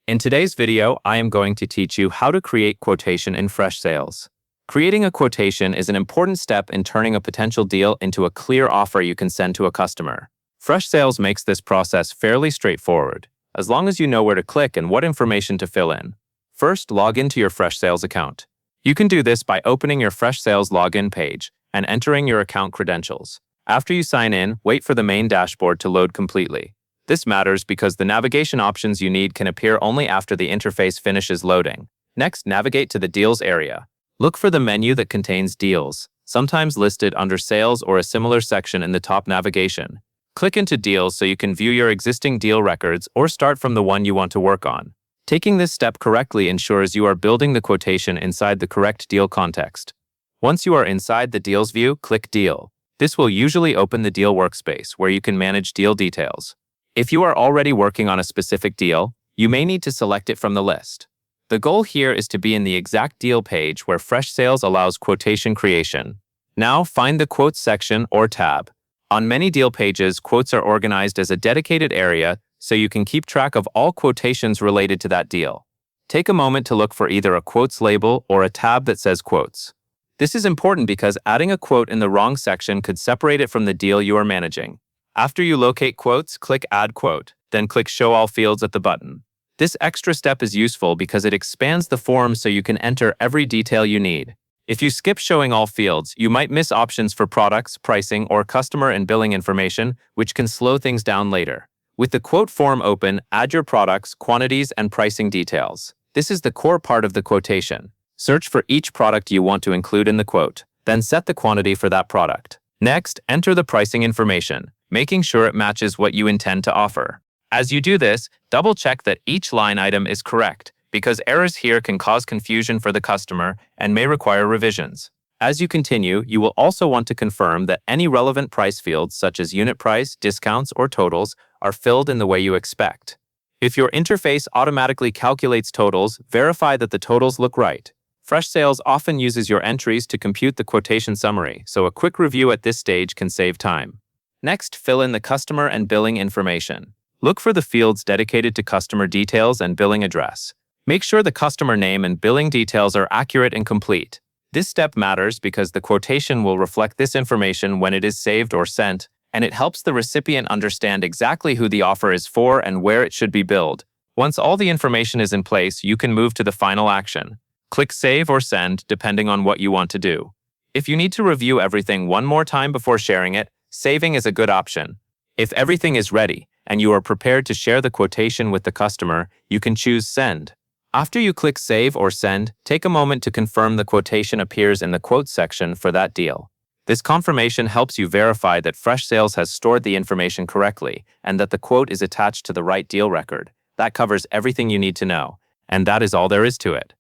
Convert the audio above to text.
In today's video, I am going to teach you how to create quotation in Freshsales. Creating a quotation is an important step in turning a potential deal into a clear offer you can send to a customer. Freshsales makes this process fairly straightforward, as long as you know where to click and what information to fill in. First, log into your Freshsales account. You can do this by opening your Freshsales login page and entering your account credentials. After you sign in, wait for the main dashboard to load completely. This matters because the navigation options you need can appear only after the interface finishes loading. Next, navigate to the Deals area. Look for the menu that contains Deals, sometimes listed under Sales or a similar section in the top navigation. Click into Deals so you can view your existing deal records or start from the one you want to work on. Taking this step correctly ensures you are building the quotation inside the correct deal context. Once you are inside the Deals view, click Deal. This will usually open the deal workspace where you can manage deal details. If you are already working on a specific deal, you may need to select it from the list. The goal here is to be in the exact deal page where Freshsales allows quotation creation. Now find the Quotes section or tab. On many deal pages, quotes are organized as a dedicated area so you can keep track of all quotations related to that deal. Take a moment to look for either a quotes label or a tab that says quotes. This is important because adding a quote in the wrong section could separate it from the deal you are managing. After you locate quotes, click Add Quote, then click Show All Fields at the button. This extra step is useful because it expands the form so you can enter every detail you need. If you skip showing all fields, you might miss options for products, pricing, or customer and billing information, which can slow things down later. With the quote form open, add your products, quantities, and pricing details. This is the core part of the quotation. Search for each product you want to include in the quote, then set the quantity for that product. Next, enter the pricing information, making sure it matches what you intend to offer. As you do this, double-check that each line item is correct, because errors here can cause confusion for the customer and may require revisions. As you continue, you will also want to confirm that any relevant price fields such as unit price, discounts, or totals are filled in the way you expect. If your interface automatically calculates totals, verify that the totals look right. Freshsales often uses your entries to compute the quotation summary, so a quick review at this stage can save time. Next, fill in the customer and billing information. Look for the fields dedicated to customer details and billing address. Make sure the customer name and billing details are accurate and complete. This step matters because the quotation will reflect this information when it is saved or sent, and it helps the recipient understand exactly who the offer is for and where it should be billed. Once all the information is in place, you can move to the final action. Click Save or Send depending on what you want to do. If you need to review everything one more time before sharing it, saving is a good option. If everything is ready and you are prepared to share the quotation with the customer, you can choose Send. After you click Save or Send, take a moment to confirm the quotation appears in the Quotes section for that deal. This confirmation helps you verify that Freshsales has stored the information correctly and that the quote is attached to the right deal record. That covers everything you need to know, and that is all there is to it.